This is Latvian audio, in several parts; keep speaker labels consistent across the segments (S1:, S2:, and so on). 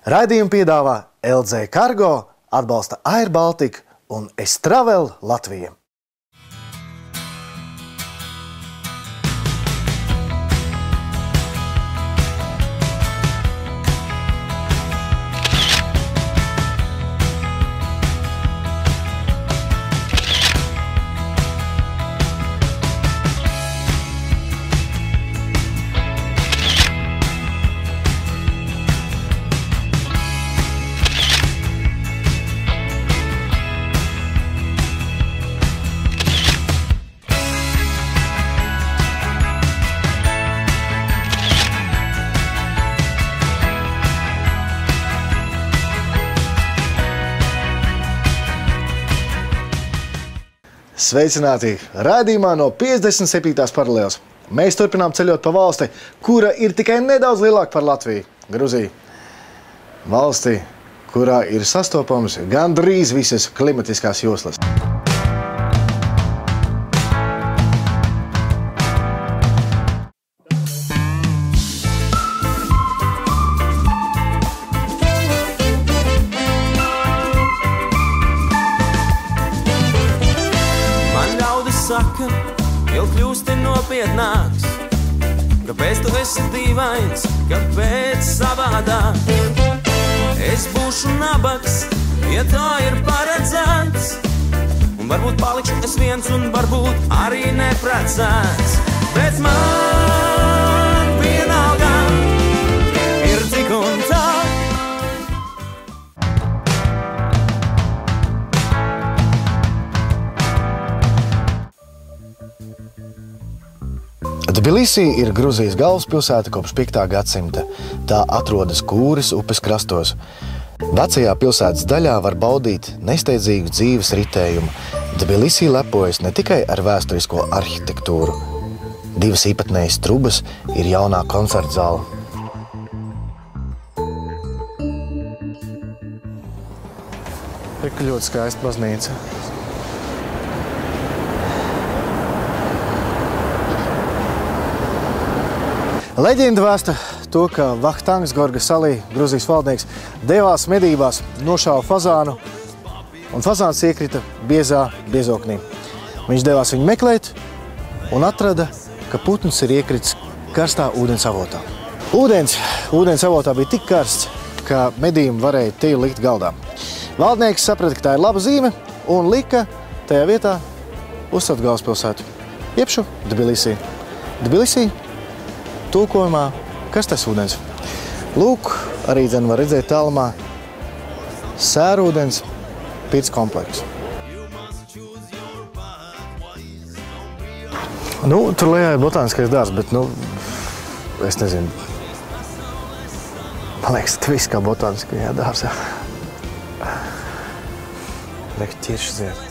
S1: Raidījumu piedāvā LZ Cargo, atbalsta Air Baltica un Estravel Latvija. Sveicināti raidījumā no 57. paralēles. Mēs turpinām ceļot pa valsti, kura ir tikai nedaudz lielāka par Latviju, Gruziju. Valsti, kurā ir sastopams gandrīz visas klimatiskās joslas.
S2: Saka, jau kļūsti nopietnāks. Kāpēc tu esi dīvains, kāpēc savādāk? Es būšu nabaks, ja tā ir paredzēts. Un varbūt palikšu es viens un varbūt arī neprecēts. Bet man vienalga ir tik un tā.
S1: Tbilisī ir Gruzijas galvaspilsēta kopš 5. gadsimta. Tā atrodas Kūras upes krastos. Vecajā pilsētas daļā var baudīt nesteidzīgu dzīves ritējumu. Tbilisī lepojas ne tikai ar vēsturisko arhitektūru. 2 īpatnējas trubas ir jaunā koncerta zāle. Ir ļoti skaista baznīca. Leģenda vēsta to, ka Vahtangs Gorgasalī, Gruzijas valdnieks, devās medībās, nošāva fazānu, un fazāns iekrita biezoknī. Viņš devās viņu meklēt un atrada, ka putns ir iekritis karstā ūdens avotā. Ūdens avotā bija tik karsts, ka medījumi varēja tiju likt galdā. Valdnieks saprata, ka tā ir laba zīme un lika tajā vietā uzcelt galvaspilsētu, jebšu Tbilisī. Tbilisī tulkojumā karstais ūdens. Lūk, arī var redzēt tālumā sērūdens pirts komplekss. Tur lejā ir botāniskais dārzs, bet, es nezinu. Man liekas, tas viss kā botāniskajā dārzā. Liek ķiršas ziet.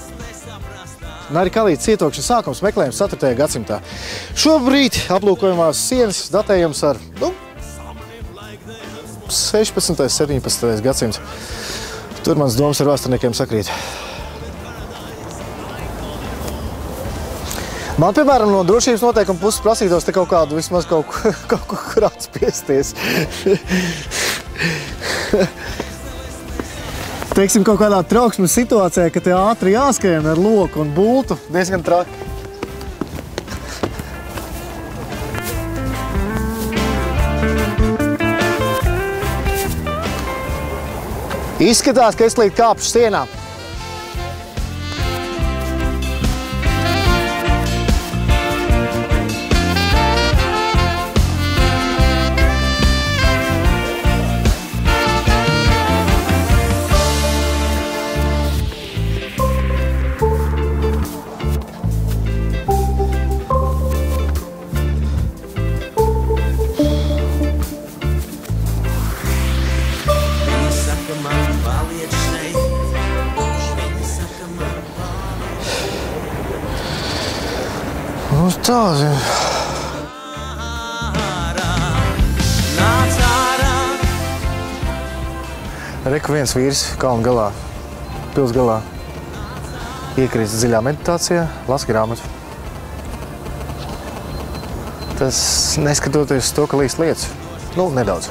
S1: Narikalītas cietokšņa sākums meklējums 4. gadsimtā. Šobrīd aplūkojumās sienas datējums ar 16. 17. gadsimts. Tur mans domas ar vēsturniekiem sakrīt. Man, piemēram, no drošības noteikuma puses prasītos te kaut kādu vismaz kaut kur atspiesties. Teiksim, kaut kādā trauksmes situācijā, ka te ātri jāskrien ar loku un bultu, diezgan traki. Izskatās, ka es līdz kāpšu sienā. Tā, zinu. Reku viens vīrs kalnu galā, pils galā, iekrīst dziļā meditācijā, lasa grāmatu. Tas neskatoties to, ka līst lietas. Nedaudz.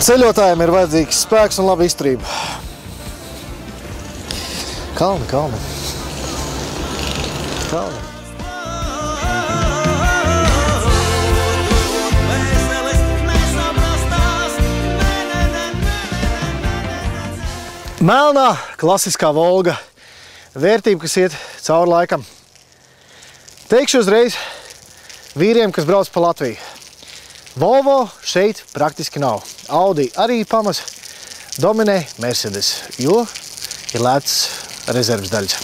S1: Ceļotājiem ir vajadzīgs spēks un laba izturība. Kalni, kalni. Kalni. Melnā, klasiskā Volga. Vērtība, kas iet cauri laikam. Teikšu uzreiz vīriem, kas brauc pa Latviju. Volvo šeit praktiski nav. Audi arī pamaz. Dominē Mercedes, jo ir lētas rezerves daļas.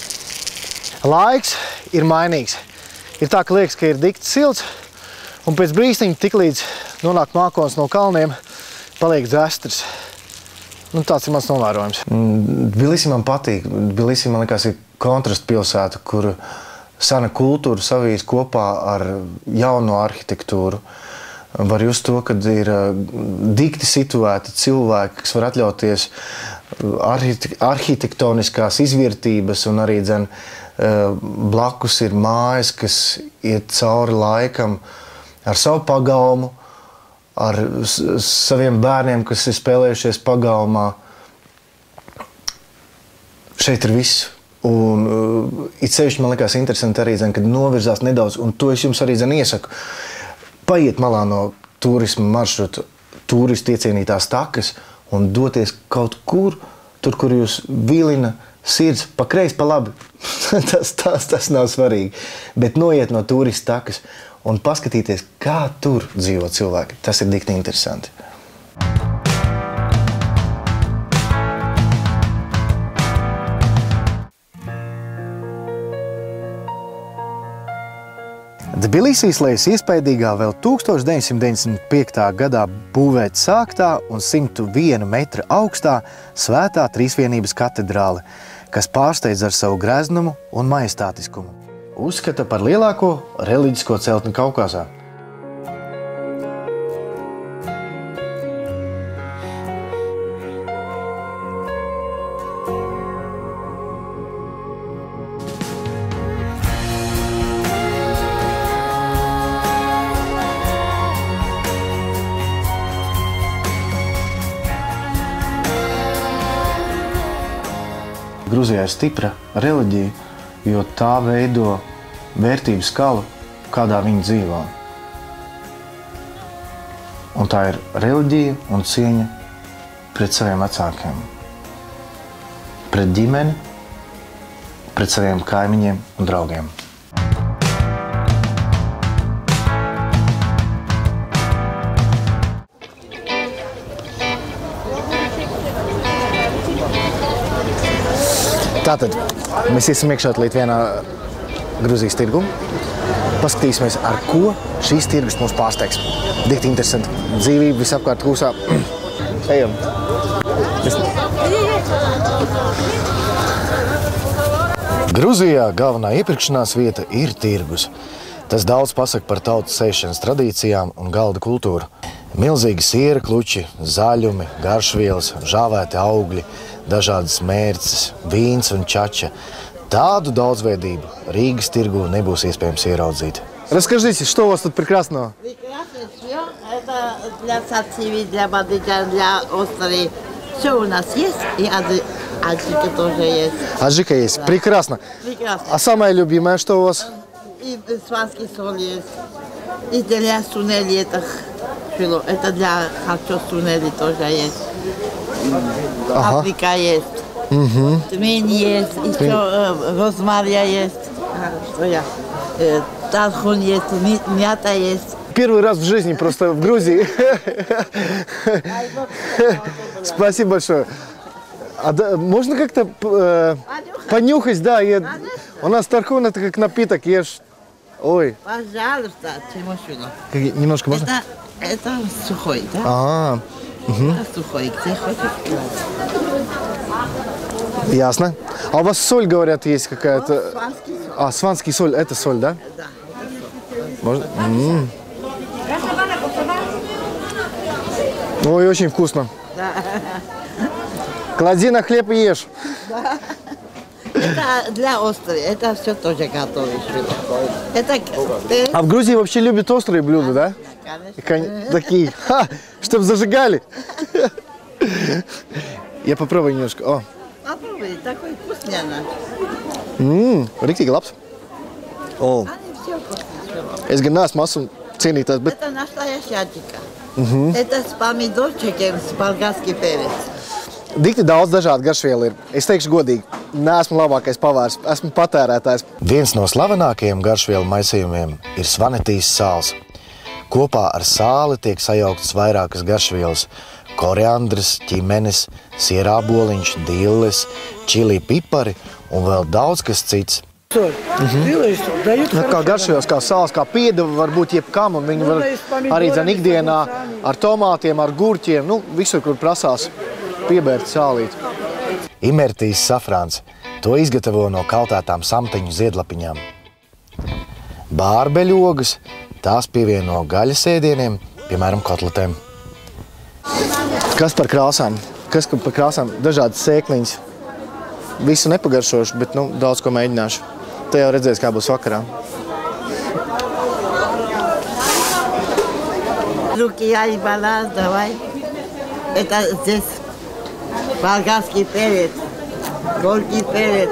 S1: Laiks ir mainīgs. Ir tā, ka liekas, ka ir dikti silts, un pēc brīsniņa tiklīdz nonāk mākons no kalniem, paliek dzestrs. Tāds ir mans novērojums. Tbilisi man patīk. Tbilisi, man liekas, ir kontrastu pilsēta, kur sena kultūra savijas kopā ar jauno arhitektūru. Var just to, kad ir dikti situēti cilvēki, kas var atļauties arhitektoniskās izvērtības, un arī blakus ir mājas, kas iet cauri laikam ar savu pagalmu, ar saviem bērniem, kas ir spēlējušies pagalmā. Šeit ir viss. Un it sevišķi man likās interesanti arī, kad novirzās nedaudz, un to es jums arī iesaku. Paiet malā no turisma maršruta, turistu iecienītās takas un doties kaut kur, tur, kur jūs vilina sirds, pa kreisi, pa labi. tas nav svarīgi. Bet noiet no turistu takas un paskatīties, kā tur dzīvo cilvēki. Tas ir dikti interesanti. Tbilisī slējas iespaidīgā vēl 1995. gadā būvēt sāktā un 101 metra augstā Svētā Trīsvienības katedrāle, kas pārsteidz ar savu greznumu un majestātiskumu. Uzskata par lielāko reliģisko celtni Kaukazā. Gruzijā ir stipra reliģija, jo tā veido vērtību skalu, kādā viņi dzīvo. Un tā ir reliģija un cieņa pret saviem vecākiem, pret ģimeni, pret saviem kaimiņiem un draugiem. Tātad mēs iesim iekšā līdz vienā Gruzijas tirgu. Paskatīsimies, ar ko šīs tirgus mums pārsteigs. Dikti interesanti. Dzīvība visapkārt kūsā. Ejam. Gruzijā galvenā iepirkšanās vieta ir tirgus. Tas daudz pasaka par tautas ēšanas tradīcijām un galda kultūru. Milzīgi siera kluči, zaļumi, garšvielas, žāvēti augļi, dažādas mērces, vīns un čača. Tāду daudzveidību Рīgas tirgu nebūs iespējams ieraudzīt. Расскажите, что у вас тут прекрасного?
S3: Прекрасно все. Это для сациви, для бадыджан, для острой. Все у нас есть. И аджика тоже есть.
S1: Аджика есть. Да. Прекрасно.
S3: Прекрасно.
S1: А самое любимое, что у вас?
S3: И сванский соль есть. И для сунели это фило. Это для харчо сунели тоже есть. Ага. Паприка есть. Угу. Тмень есть. Еще розмария есть. Что я? Тархун есть, мята есть.
S1: Первый раз в жизни просто в Грузии. Спасибо большое. А да, можно как-то понюхать, да? У нас тархун это как напиток, ешь. Ой.
S3: Пожалуйста, чемошуно.
S1: Немножко можно?
S3: Это сухой, да?
S1: А, угу.
S3: Это сухой, где хочешь.
S1: Ясно. А у вас соль, говорят, есть какая-то?
S3: Сванский соль.
S1: А, сванский соль, это соль, да?
S3: Да.
S1: Можно? Ой, очень вкусно.
S3: Да.
S1: Клади на хлеб и ешь.
S3: Да. Это для острой, это все тоже готовишь. Это...
S1: А в Грузии вообще любят острые блюда, да? Такие, чтобы зажигали. Я попробую немножко. О.
S3: Попробуй, такой вкусный она.
S1: Riktīgi labs. O. Es gan neesmu masu cienītājs, bet...
S3: Это настоящая антика. Это с помидорчиком, с болгарский перец.
S1: Dikti daudz dažādu garšvielu ir. Es teikšu godīgi, neesmu labākais pavārs, esmu patērētājs. Viens no slavenākajiem garšvielu maisījumiem ir svanetīs sāls. Kopā ar sāli tiek sajauktas vairākas garšvielas – koriandrs, ķimenes, sierāboliņš, dilles, čili pipari un vēl daudz kas cits. Kā garšvielas, kā sāls, kā piedeva var būt jebkam, un viņi var arī dzen ikdienā ar tomātiem, ar gurķiem, nu, visur, kur prasās piebērt sālīt. Imertīs safrāns. To izgatavo no kaltētām samteņu ziedlapiņām. Bārbeļogas, tās pievieno gaļas ēdieniem, piemēram, kotletēm. Kas par krāsām? Kas par krāsām? Dažādas sēkliņas. Visu nepagaršošu, bet nu, daudz ko mēģināšu. Te jau redzēs, kā būs vakarā.
S3: Лукия и баланс, давай. Это здесь болгарский перец, горький перец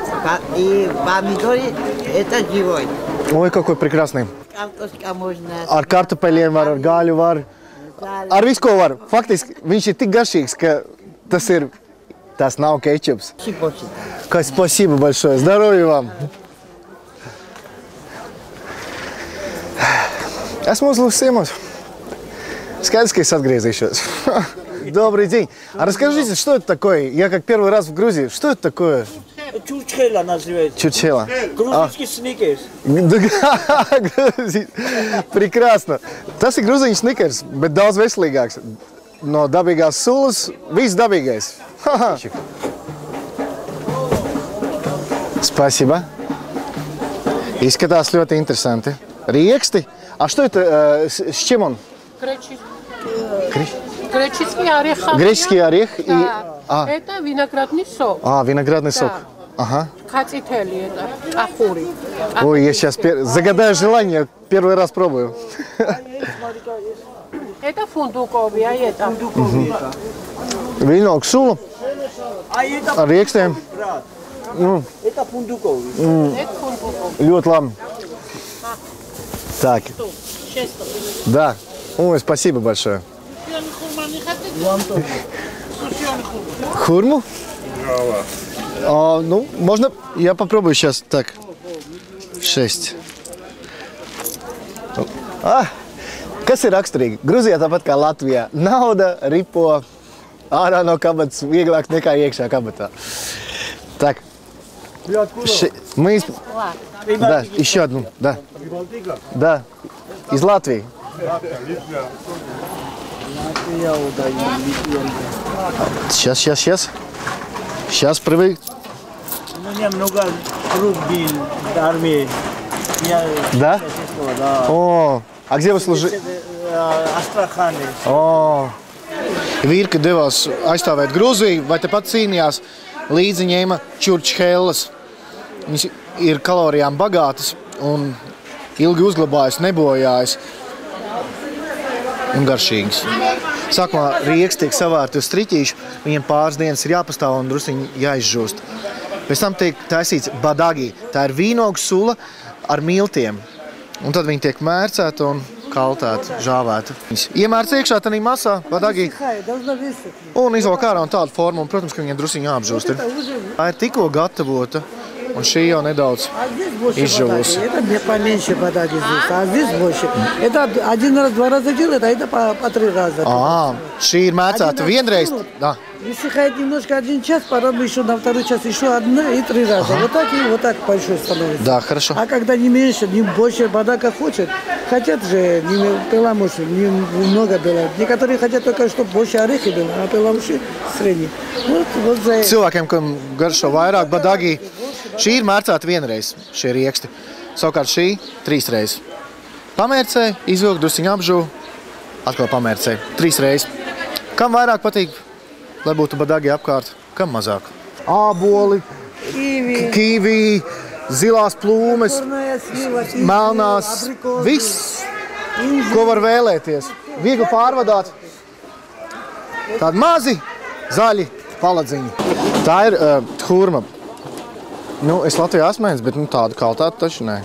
S3: и помидоры. Это живой.
S1: Ой, какой прекрасный.
S3: Картошка можно.
S1: Ar kartupeļiem var, ar gaļu var. Ar visu, ko var. Faktiski, viņš ir tik garšīgs, ka tas nav kečups. Спасибо большое. Здоровья вам. Esmu uzlūs ciemos. Skaidrs, ka es atgriezīšos. Добрый день. А расскажите, что это такое? Я как первый раз в Грузии. Что это такое?
S4: Чурчхела называется.
S1: Чурчхела.
S4: Грузинский сникерс.
S1: Прекрасно. Tas ir grūziņu snikers, bet daudz veselīgāks. No dabīgās sulas, viss dabīgais. Спасибо. Izskatās ļoti interesanti. Rieksti. А что это? С чем он?
S5: Греческий орех.
S1: Греческий орех.
S5: Да. Это виноградный сок.
S1: Виноградный сок. Ага.
S5: Кацители это, ахури.
S1: Ой, я сейчас загадаю желание, первый раз пробую.
S5: Это фундуковия, это.
S1: Винок сула. Ar riekstiem.
S4: Это фундуковый.
S5: Это фундуковия.
S1: Ļoti labi. Так. Да. Ой, спасибо большое. Хурму? Ну, можно, я попробую сейчас. Так. 6. Kas ir raksturīgi? Gruzijā tāpat kā Latvijā. Nauda ripo ārā no kabatas vieglāk nekā iekšā kabatā. Так. Мы... Да, еще одну. Да. Да. Из Латвии. Сейчас. Сейчас привык.
S4: У меня много друг был в армии.
S1: Да?
S4: Да.
S1: О, а где вы служили?
S4: Астрахани.
S1: O, vīri, kad devās aizstāvēt Gruziju, vai tepat cīnījās, līdzi ņēma čurčhelas. Viņas ir kalorijām bagātas un ilgi uzglabājas, nebojājas un garšīgas. Sākumā rieks tiek savārti uz striķīšu, viņiem pāris dienas ir jāpastāv un drusiņi jāizžūst. Pēc tam tiek taisīts badagi. Tā ir vīnogu sula ar miltiem. Un tad viņi tiek mērcēti un kaltēti, žāvēti. Iemērc iekšā tanī masā, badagi, un izvalk ārā un tādu formu, un, protams, ka viņiem drusiņi jāapžūst. Tā ir tikko gatavota, un šī jau nedaudz izžūs.
S6: Это мне поменьше бадаги здесь, а здесь больше. Это один раз, два раза делает, а это по 3 раза.
S1: Šī ir mēcēta vienreiz.
S6: Высыхает немножко 1 час, потом еще на 2 час еще 1 и 3 раза. Вот так большой становится.
S1: Да, хорошо.
S6: А когда не меньше, не больше бадака хочет, хотят же, не пеламуши, немного было. Некоторые хотят только, чтобы больше орехи было, а пеламуши средний. Вот за это.
S1: Cilvēkiem, kam garšo vairāk badagi, šī ir mērcēta vienreiz, šie rieksti. Savukārt šī 3 reizes. Pamērcē, izvilk, drusiņu apžū, atkal pamērcē 3 reizes. Kam vairāk patīk, lai būtu badagi apkārt, kam mazāk? Āboli, kivi, zilās plūmes, melnās, viss. ko var vēlēties. Viegli pārvadāt. Tādi mazi, zaļi paladziņi. Tā ir hurma. Nu, es Latvijā esmu mēģinājis, bet tādu kvalitāti taču nē.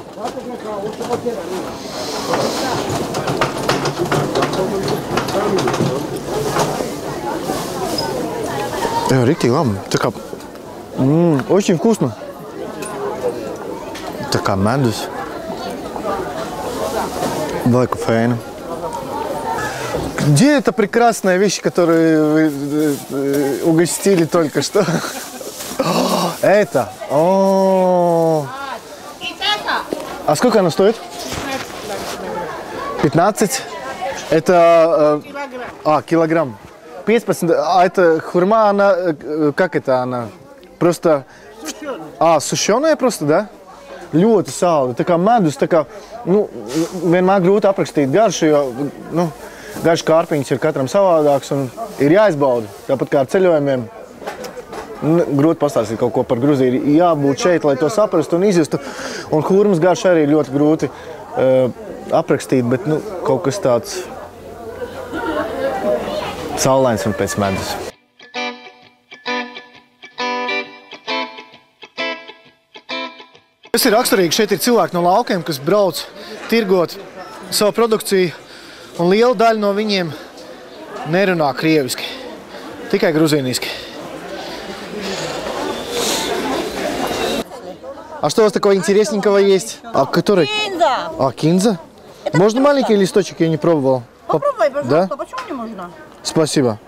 S1: Jā, riktīgi labi. Tā kā, очень вкусно. Tā kā medus. Vai кофеина. Где эта прекрасная вещь, которую вы угостили только что? Это? А сколько она стоит? 15. Это... килограмм. 15. А это хурма, она... Как это она? Просто... Сушеная просто, да? Ļoti salda. Tā kā medus, tā kā, vienmēr grūti aprakstīt garšu, jo, garšu kārpiņas ir katram savādāks un ir jāizbauda. Tāpat kā ar ceļojumiem, grūti pastāstīt kaut ko par Gruziju. Ir jābūt šeit, lai to saprastu un izjustu. Un hurmas garšu arī ļoti grūti aprakstīt, bet, kaut kas tāds saulains un pēc medus. Tas ir raksturīgi. Šeit ir cilvēki no laukiem, kas brauc tirgot savu produkciju, un liela daļa no viņiem nerunā krieviski, tikai грузински. А что у вас такого интересненького есть? Который?
S7: Кинза.
S1: Кинза? Можно маленький листочек? Я не пробовал.
S7: Попробуй, пожалуйста.
S1: Да?
S7: Почему не можно?
S1: Спасибо.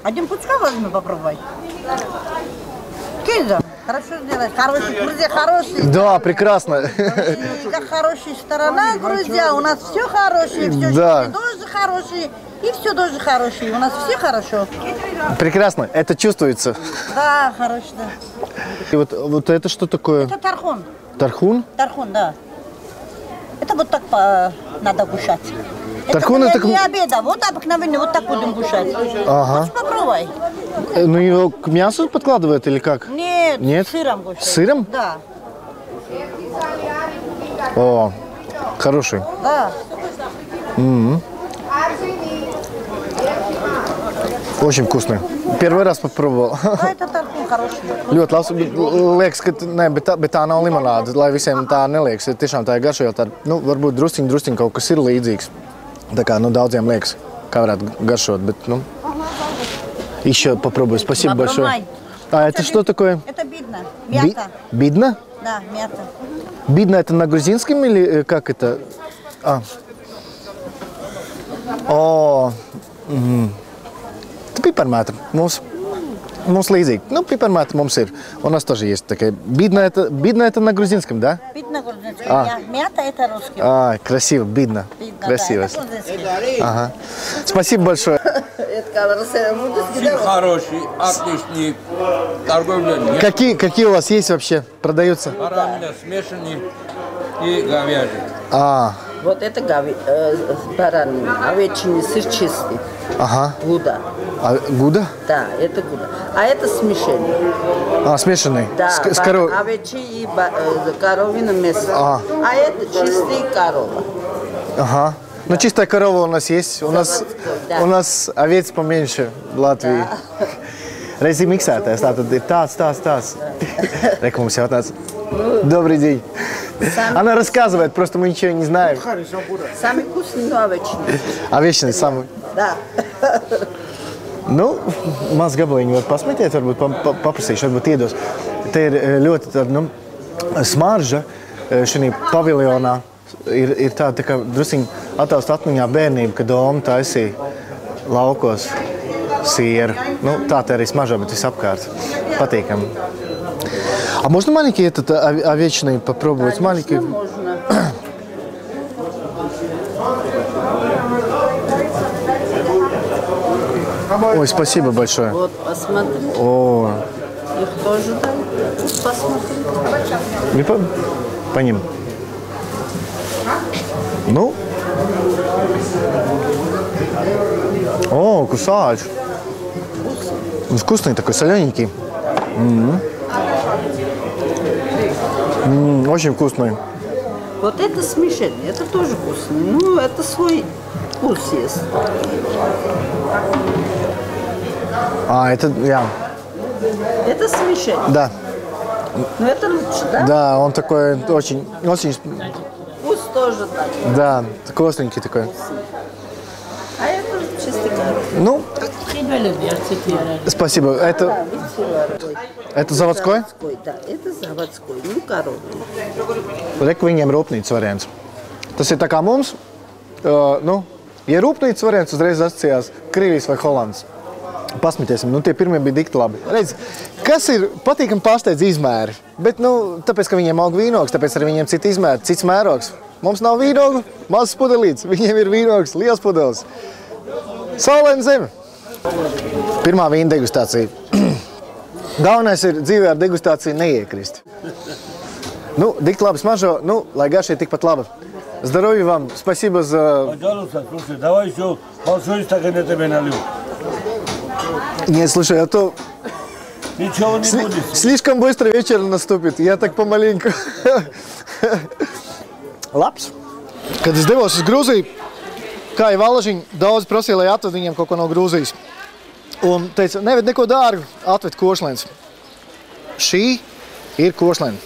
S7: Один пучка возьми, попробуй. Кинза. Хорошо сделать. Хороший, Грузия хороший.
S1: Да, прекрасно.
S7: Как хорошая сторона Грузия. У нас все хорошее, все
S1: да.
S7: тоже хорошие. И все тоже хорошее. У нас все хорошо.
S1: Прекрасно. Это чувствуется.
S7: Да, хорошо, да.
S1: И вот это что такое?
S7: Это тархун.
S1: Тархун?
S7: Тархун, да. Это вот так надо кушать.
S1: Тархун
S7: это
S1: это...
S7: не обеда. Вот обыкновенно вот так будем кушать.
S1: Ага.
S7: Хочешь, попробуй.
S1: Ну его к мясу подкладывают или как?
S7: Нет,
S1: Нет?
S7: с сыром кушать.
S1: С сыром?
S7: Да.
S1: О, хороший.
S7: Да.
S1: Очень вкусный. Первый раз попробовал.
S7: Да, это тархун хороший.
S1: Ļoti labs. Liekas, ka bet tā nav limonāde, lai visiem tā neliekas. Tiešām tā ir garša, jo tā, varbūt drusciņ kaut kas ir līdzīgs. Tā kā, daudziem liekas, kā varētu garšot, bet, Еще попробую. Спасибо большое. А это что такое?
S7: Это бидна. Мята.
S1: Бидна?
S7: Да, мята.
S1: Бидна это на грузинском или как это? Это пипермēta. Mums līdzīgi. Пипермēta mums ir. У нас тоже есть такая. Бидна это на грузинском, да?
S7: Бидна грузинский. Мята это русский.
S1: Красиво. Бидна. Красиво.
S7: Да, это грузинский.
S1: Ага. Спасибо большое.
S8: Очень хороший, отличный торговля.
S1: Какие у вас есть вообще? Продаются?
S8: Баранина, смешанный и говяжий.
S9: Вот это баранина, овечий сыр чистый.
S1: Ага.
S9: Гуда.
S1: Гуда?
S9: Да, это гуда. А это смешанный.
S1: Смешанный?
S9: Да,
S1: с коровой.
S9: овечий и коровина мясо. А это чистый корова.
S1: Ага. Чистая корова у нас есть. У нас овец поменьше в Латвии. Reizi miksētais, tātad ir tāds. Reku mums jautās. Добрый день. Она рассказывает, просто мы ничего не знаем.
S9: Самый вкусный, но овечный.
S1: Овечный самый.
S9: Да.
S1: Maz gabaliņu var pasmetiet, varbūt paprasīšu, varbūt iedos. Te ir ļoti tāda, smarža šī paviljonā. Ir tāda kā drusiņi attēlst atmiņā bērnība, kad Doma taisīja laukos sieru. Tā te arī smaržā, bet visapkārt. Patīkami. А можно маленький этот овечный попробовать? Маленький?
S9: Можно.
S1: Ой, спасибо большое.
S9: Вот, посмотри.
S1: О.
S9: Их тоже дай. Посмотри.
S1: По ним. О, кусач. Вкусный такой, солененький. Очень вкусный.
S9: Вот это смешение, это тоже вкусно. Ну, это свой вкус есть.
S1: Это,
S9: Это смешение.
S1: Да.
S9: Но это лучше, да?
S1: Да, он такой очень...
S9: Вкус тоже так.
S1: Да, такой остренький такой.
S9: А это чистый коровий.
S1: Ну, спасибо. Это заводской?
S9: Заводской, да, это заводской, ну, коровий.
S1: Reku viņiem rūpnīcas variants. Tas ir tā kā mums, ja rūpnīcas variants uzreiz asociējās Krievijas vai Holandas. Pasmitiesim, tie pirmie bija dikti labi. Redz, kas ir patīkami pārsteidz izmēri, bet, tāpēc, ka viņiem aug vīnogs, tāpēc arī viņiem citi izmēri, cits mērogs. Mums nav vīnogu, mazs pudelīts, viņiem ir vīnogs, liels pudelis. Saulaina zeme. Pirmā vīna degustācija. Galvenais ir dzīvē ar degustāciju neiekrist. Дикт labi smaržo, lai garša ir tikpat laba. Здоровья вам, спасибо за...
S4: Пожалуйста, слушай, давай еще большой стакан я тебе налью.
S1: Нет, слушай, а то...
S4: Ничего не будет.
S1: Слишком быстро вечер наступит, я так помаленьку. Labs. Kad es devos uz Grūziju, kā jau Valažiņi, daudz prasīja, lai atved viņiem kaut ko no Grūzijas. Un teica, neved neko dārgu, atved košlēns. Šī ir košlēna.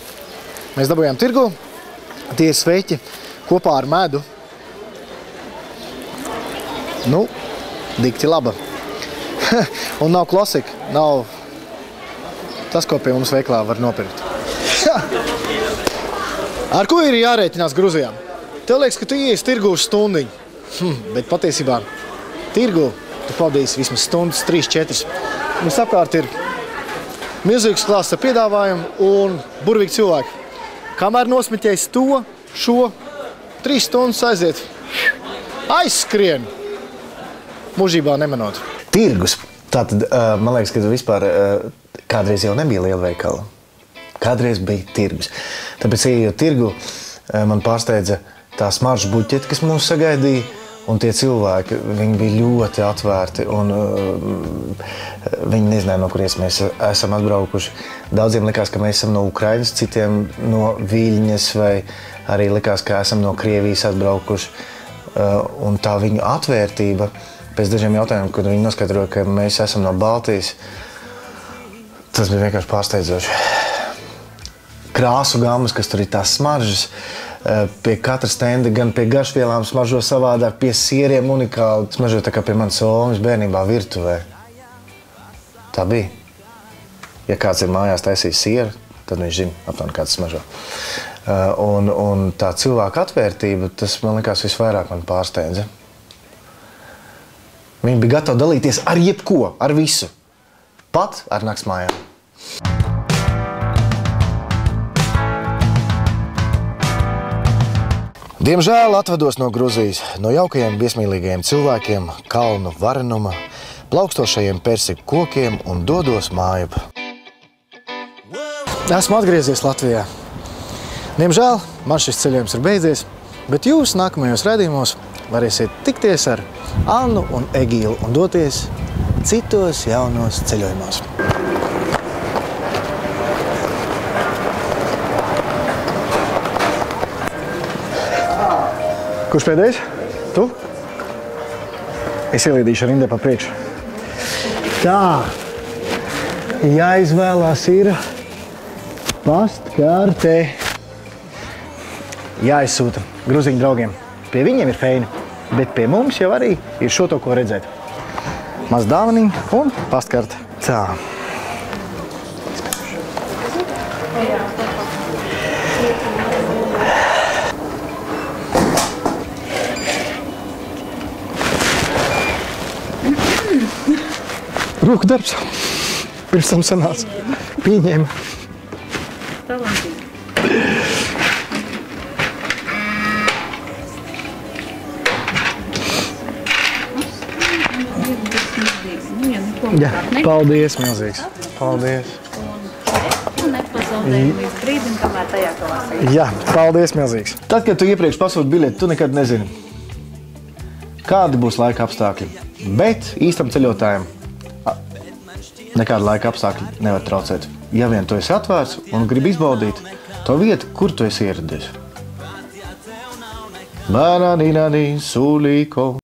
S1: Mēs dabūjām tirgu, tie ir sveķi kopā ar medu. Dikti laba. Un nav klasika, nav tas, ko pie mums veiklā var nopirkt. Ar ko ir jārēķinās Gruzijā? Tev liekas, ka tu ieies tirgu uz stundiņu. Bet patiesībā tirgu tu pavadīsi vismaz stundas 3-4. Mums apkārt ir milzīgs klāsts ar piedāvājumu un burvīgi cilvēki. Kamēr nosmeķēs to, šo, 3 stundas aiziet, aizskrien, mūžībā nemanot. Tirgus. Tātad, man liekas, ka vispār kādreiz jau nebija lielveikala. Kādreiz bija tirgus. Tāpēc, ejot tirgu, man pārsteidza tā smaržu buķeti, kas mūs sagaidīja, un tie cilvēki, viņi bija ļoti atvērti, un viņi nezināja, no kuries mēs esam atbraukuši. Daudziem likās, ka mēs esam no Ukrainas, citiem no Viļņas, vai arī likās, ka esam no Krievijas atbraukuši. Un tā viņu atvērtība, pēc dažiem jautājumiem, kad viņi noskaidroja, ka mēs esam no Baltijas, tas bija vienkārši pārsteidzoši. Krāsu gammas, kas tur ir tās smaržas, pie katra stenda, gan pie garšvielām smaržo savādāk, pie sieriem unikāli. Smaržo tā kā pie manas omas bērnībā virtuvē. Tā bija. Ja kāds ir mājās taisījis sieru, tad viņš zina aptuveni, kā tas smaržo. Un tā cilvēka atvērtība, tas man likās visvairāk man pārsteidza. Viņi bija gatavi dalīties ar jebko, ar visu. Pat ar naktsmājām. Diemžēl atvados no Gruzijas, no jaukajiem, viesmīlīgajiem cilvēkiem, kalnu varenuma, plaukstošajiem persiku kokiem un dodos mājup. Esmu atgriezies Latvijā. Diemžēl man šis ceļojums ir beidzies, bet jūs nākamajos raidījumos varēsiet tikties ar Annu un Egīlu un doties citos jaunos ceļojumos. Kurš pēdējais? Tu? Es ielīdīšu ar rindē pa priekšu. Tā. Jāizvēlās ir pastkarte. Jāizsūta gruziņu draugiem. Pie viņiem ir feini, bet pie mums jau arī ir šo to, ko redzēt. Maz dāvaniņa un pastkarte. Tā. Roku darbs. Pirms tam sanāca. Pieņēma. Jā, paldies, milzīgs. Paldies. Jā, paldies, milzīgs. Tad, kad tu iepriekš pasūti biļeti, tu nekad nezini, kādi būs laika apstākļi. Bet īstam ceļotājiem nekāda laika apstākļi nevar traucēt. Ja vien tu esi atvērts un gribi izbaudīt to vietu, kur tu esi ieradies. Mana Nina Suliko.